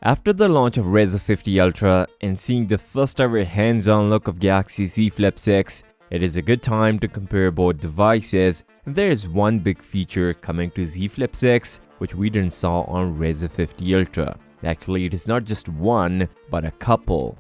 After the launch of Razr 50 Ultra and seeing the first ever hands-on look of Galaxy Z Flip 6, it is a good time to compare both devices, and there is one big feature coming to Z Flip 6 which we didn't saw on Razr 50 Ultra. Actually, it is not just one, but a couple.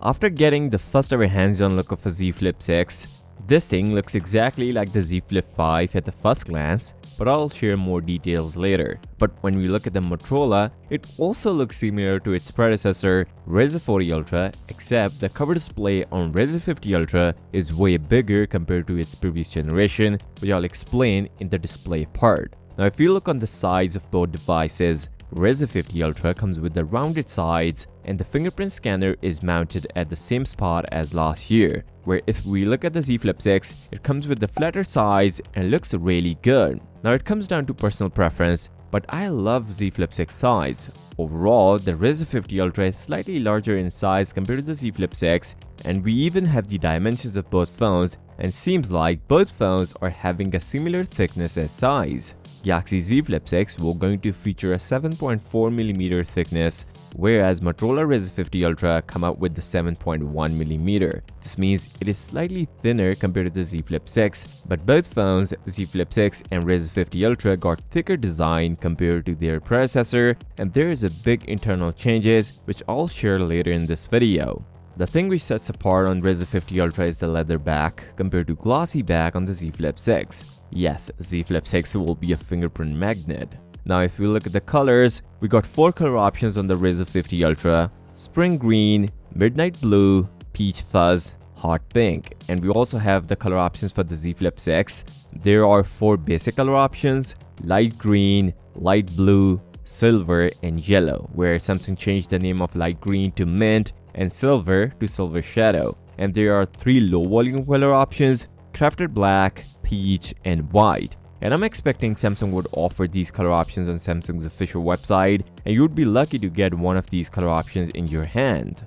After getting the first ever hands-on look of a Z Flip 6, this thing looks exactly like the Z Flip 5 at the first glance, but I'll share more details later. But when we look at the Motorola, it also looks similar to its predecessor Razr 40 Ultra, except the cover display on Razr 50 Ultra is way bigger compared to its previous generation, which I'll explain in the display part. Now if you look on the sides of both devices, Razr 50 Ultra comes with the rounded sides and the fingerprint scanner is mounted at the same spot as last year, where if we look at the Z Flip 6, it comes with the flatter sides and looks really good. Now it comes down to personal preference, but I love Z Flip 6 sides. Overall, the Razr 50 Ultra is slightly larger in size compared to the Z Flip 6, and we even have the dimensions of both phones, and seems like both phones are having a similar thickness as size. Galaxy Z Flip 6 will going to feature a 7.4mm thickness, whereas Motorola Razr 50 Ultra come out with the 7.1mm. This means it is slightly thinner compared to the Z Flip 6, but both phones, Z Flip 6 and Razr 50 Ultra, got thicker design compared to their predecessor, and there is a big internal changes which I'll share later in this video. The thing which sets apart on Razr 50 Ultra is the leather back compared to glossy back on the Z Flip 6. Yes, Z Flip 6 will be a fingerprint magnet. Now if we look at the colors, we got 4 color options on the Razr 50 Ultra: Spring Green, Midnight Blue, Peach Fuzz, Hot Pink, and we also have the color options for the Z Flip 6. There are 4 basic color options: Light Green, Light Blue, Silver, and Yellow, where Samsung changed the name of Light Green to Mint and Silver to Silver Shadow. And there are 3 low volume color options: Crafted Black, Peach, and White. And I'm expecting Samsung would offer these color options on Samsung's official website, and you would be lucky to get one of these color options in your hand.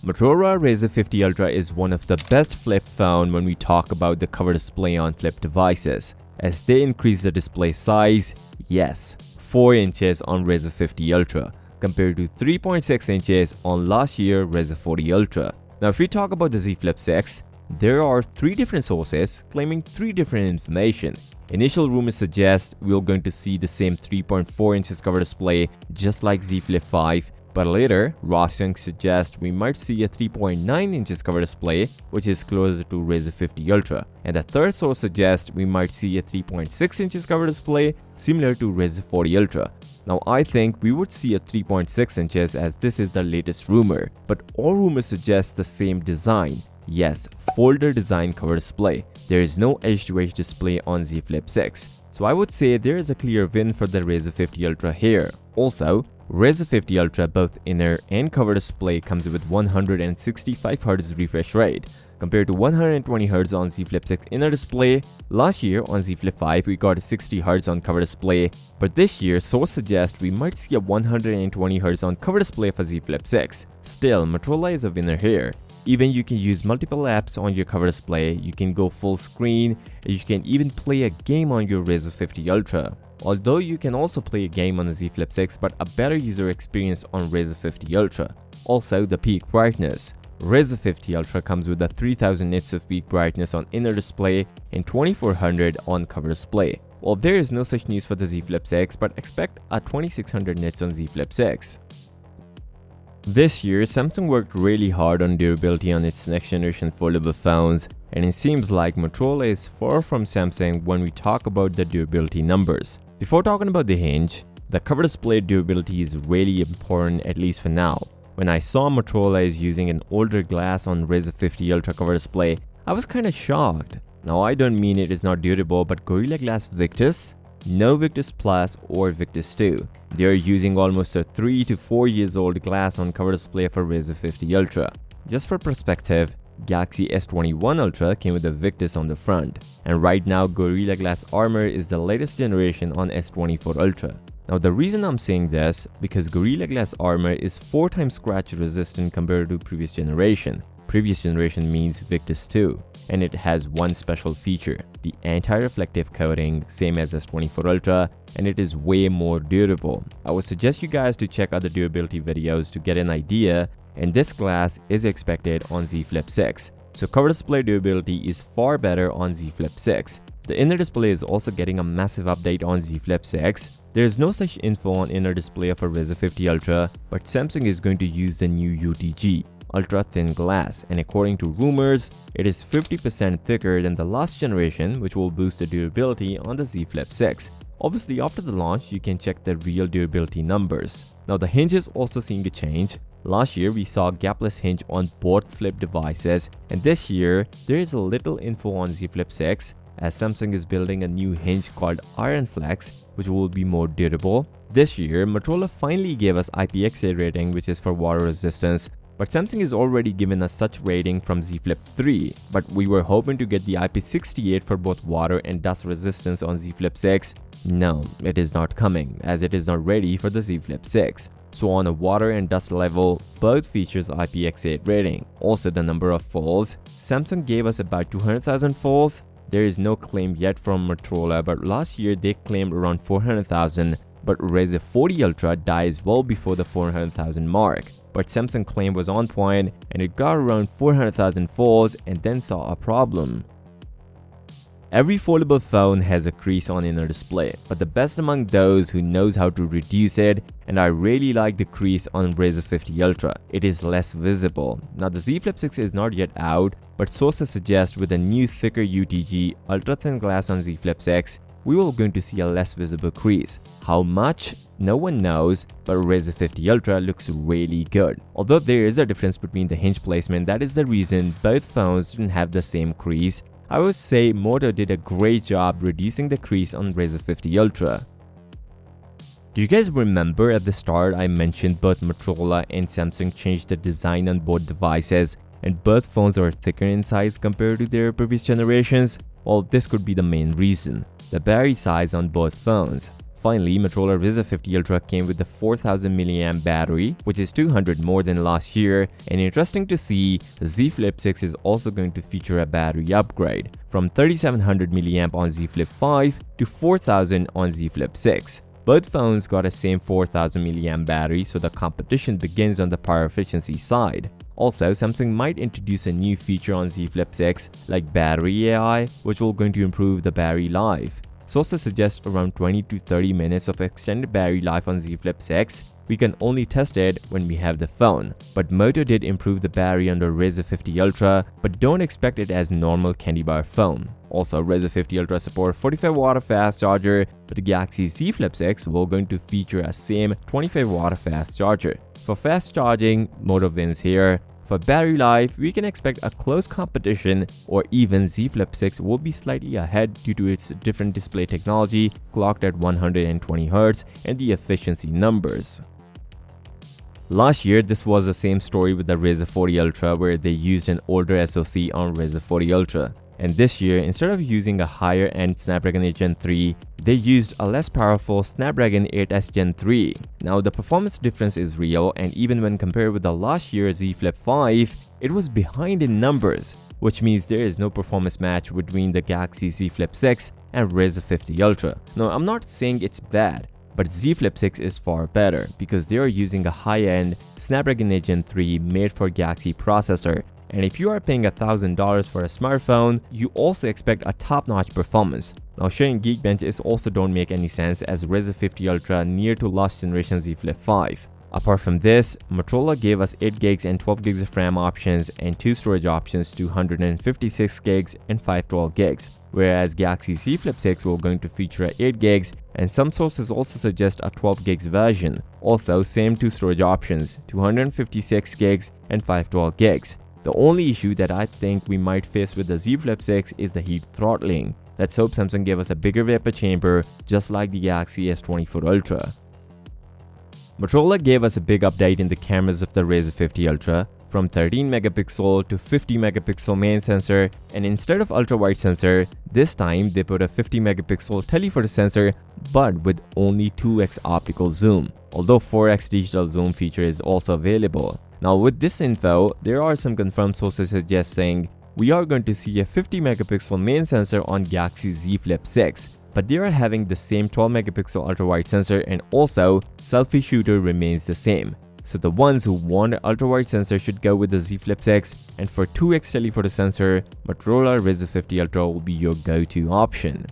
Motorola Razr 50 Ultra is one of the best flip phone when we talk about the cover display on flip devices, as they increase the display size, yes, 4 inches on Razr 50 Ultra, compared to 3.6 inches on last year Razr 40 Ultra. Now if we talk about the Z Flip 6, there are 3 different sources claiming 3 different information. Initial rumors suggest we're going to see the same 3.4 inches cover display just like Z Flip 5, but later Rossing suggests we might see a 3.9 inches cover display, which is closer to Razr 50 Ultra. And the third source suggests we might see a 3.6 inches cover display similar to Razr 40 Ultra. Now I think we would see a 3.6 inches as this is the latest rumor, but all rumors suggest the same design. Yes, folder design cover display. There is no edge-to-edge display on Z Flip 6. So I would say there is a clear win for the Razr 50 Ultra here. Also, Razr 50 Ultra both inner and cover display comes with 165Hz refresh rate, compared to 120Hz on Z Flip 6 inner display. Last year on Z Flip 5 we got 60Hz on cover display, but this year source suggests we might see a 120Hz on cover display for Z Flip 6. Still, Motorola is a winner here. Even you can use multiple apps on your cover display, you can go full screen, and you can even play a game on your Razr 50 Ultra. Although you can also play a game on the Z Flip 6, but a better user experience on Razr 50 Ultra. Also the peak brightness. Razr 50 Ultra comes with a 3000 nits of peak brightness on inner display and 2400 on cover display. Well, there is no such news for the Z Flip 6, but expect a 2600 nits on Z Flip 6. This year, Samsung worked really hard on durability on its next generation foldable phones, and it seems like Motorola is far from Samsung when we talk about the durability numbers. Before talking about the hinge, the cover display durability is really important, at least for now. When I saw Motorola is using an older glass on Razr 50 Ultra cover display, I was kinda shocked. Now I don't mean it is not durable, but Gorilla Glass Victus? No Victus Plus or Victus 2. They are using almost a 3 to 4 years old glass on cover display for Razr 50 Ultra. Just for perspective, Galaxy S21 Ultra came with a Victus on the front, and right now Gorilla Glass Armor is the latest generation on S24 Ultra. Now the reason I'm saying this, because Gorilla Glass Armor is 4 times scratch resistant compared to previous generation. Previous generation means Victus 2, and it has one special feature, the anti-reflective coating, same as S24 Ultra, and it is way more durable. I would suggest you guys to check other durability videos to get an idea, and this glass is expected on Z Flip 6. So cover display durability is far better on Z Flip 6. The inner display is also getting a massive update on Z Flip 6. There is no such info on inner display of a Razr 50 Ultra, but Samsung is going to use the new UTG, ultra thin glass, and according to rumors, it is 50% thicker than the last generation, which will boost the durability on the Z Flip 6. Obviously, after the launch, you can check the real durability numbers. Now, the hinge is also seeing a change. Last year, we saw gapless hinge on both Flip devices, and this year, there is a little info on Z Flip 6, as Samsung is building a new hinge called Iron Flex, which will be more durable. This year, Motorola finally gave us IPX8 rating, which is for water resistance, but Samsung is already given us such rating from Z Flip 3, but we were hoping to get the IP68 for both water and dust resistance on Z Flip 6. No, it is not coming, as it is not ready for the Z Flip 6. So on a water and dust level, both features IPX8 rating. Also the number of folds, Samsung gave us about 200,000 folds. There is no claim yet from Motorola, but last year they claimed around 400,000, but Razr 40 Ultra dies well before the 400,000 mark. But Samsung claim was on point and it got around 400,000 folds and then saw a problem. Every foldable phone has a crease on inner display, but the best among those who knows how to reduce it, and I really like the crease on Razr 50 Ultra. It is less visible. Now the Z Flip 6 is not yet out, but sources suggest with a new thicker UTG ultra thin glass on Z Flip 6, we will going to see a less visible crease. How much? No one knows, but Razr 50 Ultra looks really good. Although there is a difference between the hinge placement, that is the reason both phones didn't have the same crease. I would say Moto did a great job reducing the crease on Razr 50 Ultra. Do you guys remember at the start I mentioned both Motorola and Samsung changed the design on both devices and both phones are thicker in size compared to their previous generations? Well, this could be the main reason. The battery size on both phones. Finally, Motorola Razr 50 Ultra came with the 4000 mAh battery, which is 200 more than last year, and interesting to see, Z Flip 6 is also going to feature a battery upgrade from 3700 mAh on Z Flip 5 to 4000 on Z Flip 6. Both phones got a same 4000 mAh battery, so the competition begins on the power efficiency side. Also, Samsung might introduce a new feature on Z Flip 6 like battery AI, which will going to improve the battery life. Sources suggest around 20 to 30 minutes of extended battery life on Z Flip 6. We can only test it when we have the phone. But Moto did improve the battery on the Razr 50 Ultra, but don't expect it as normal candy bar phone. Also, Razr 50 Ultra supports 45W fast charger, but the Galaxy Z Flip 6 will going to feature a same 25W fast charger. For fast charging, Moto wins here. For battery life, we can expect a close competition, or even Z Flip 6 will be slightly ahead due to its different display technology clocked at 120Hz and the efficiency numbers. Last year, this was the same story with the Razr 40 Ultra where they used an older SoC on Razr 40 Ultra. And this year, instead of using a higher-end Snapdragon 8 Gen 3, they used a less powerful Snapdragon 8S Gen 3. Now, the performance difference is real, and even when compared with the last year's Z Flip 5, it was behind in numbers, which means there is no performance match between the Galaxy Z Flip 6 and Razr 50 Ultra. Now, I'm not saying it's bad, but Z Flip 6 is far better because they are using a high-end Snapdragon 8 Gen 3 made for Galaxy processor. And if you are paying $1,000 for a smartphone, you also expect a top-notch performance. Now, sharing Geekbench is also don't make any sense as Razr 50 Ultra near to last generation Z Flip 5. Apart from this, Motorola gave us 8GB and 12GB of RAM options and 2 storage options to 156GB and 512GB, whereas Galaxy Z Flip 6 will going to feature 8GB and some sources also suggest a 12GB version. Also, same 2 storage options, 256GB and 512GB. The only issue that I think we might face with the Z Flip 6 is the heat throttling. Let's hope Samsung gave us a bigger vapor chamber just like the Galaxy S24 Ultra. Motorola gave us a big update in the cameras of the Razr 50 Ultra, from 13 megapixel to 50 megapixel main sensor, and instead of ultra wide sensor, this time they put a 50 megapixel telephoto sensor but with only 2x optical zoom, although 4x digital zoom feature is also available. Now with this info, there are some confirmed sources suggesting we are going to see a 50 megapixel main sensor on Galaxy Z Flip 6, but they are having the same 12 megapixel ultra-wide sensor, and also selfie shooter remains the same. So the ones who want an ultra-wide sensor should go with the Z Flip 6, and for 2x telephoto sensor, Motorola Razr 50 Ultra will be your go-to option.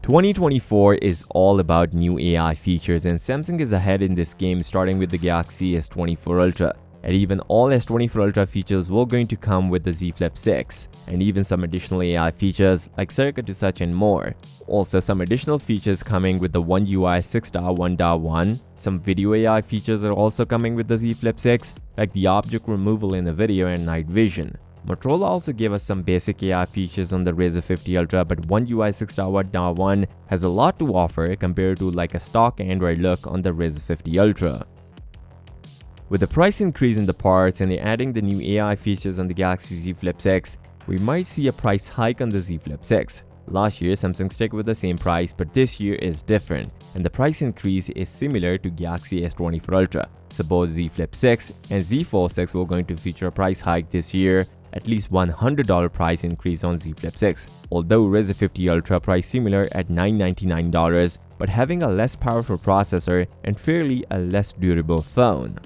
2024 is all about new AI features, and Samsung is ahead in this game, starting with the Galaxy S24 Ultra. And even all S24 Ultra features will going to come with the Z Flip 6, and even some additional AI features like Circa to Such and more. Also some additional features coming with the One UI 6.1.1. Some video AI features are also coming with the Z Flip 6, like the object removal in the video and night vision. Motorola also gave us some basic AI features on the Razr 50 Ultra, but One UI 6.1.1 has a lot to offer compared to like a stock Android look on the Razr 50 Ultra. With the price increase in the parts and adding the new AI features on the Galaxy Z Flip 6, we might see a price hike on the Z Flip 6. Last year, Samsung stuck with the same price, but this year is different, and the price increase is similar to Galaxy S24 Ultra. So both Z Flip 6 and Z Fold 6 will going to feature a price hike this year, at least $100 price increase on Z Flip 6. Although Razr 50 Ultra price similar at $999, but having a less powerful processor and fairly a less durable phone.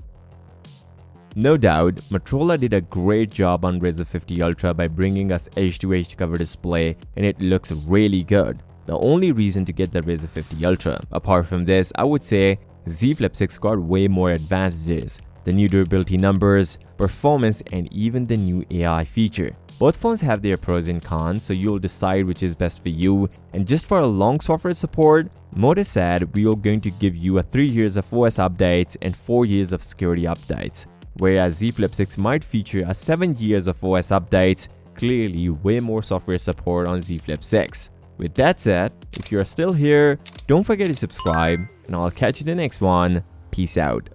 No doubt, Motorola did a great job on Razr 50 Ultra by bringing us edge-to-edge cover display, and it looks really good. The only reason to get the Razr 50 Ultra, apart from this, I would say Z Flip 6 got way more advantages. The new durability numbers, performance, and even the new AI feature. Both phones have their pros and cons, so you'll decide which is best for you. And just for a long software support, Moto said we are going to give you 3 years of OS updates and 4 years of security updates. Whereas Z Flip 6 might feature 7 years of OS updates, clearly way more software support on Z Flip 6. With that said, if you are still here, don't forget to subscribe, and I'll catch you in the next one. Peace out.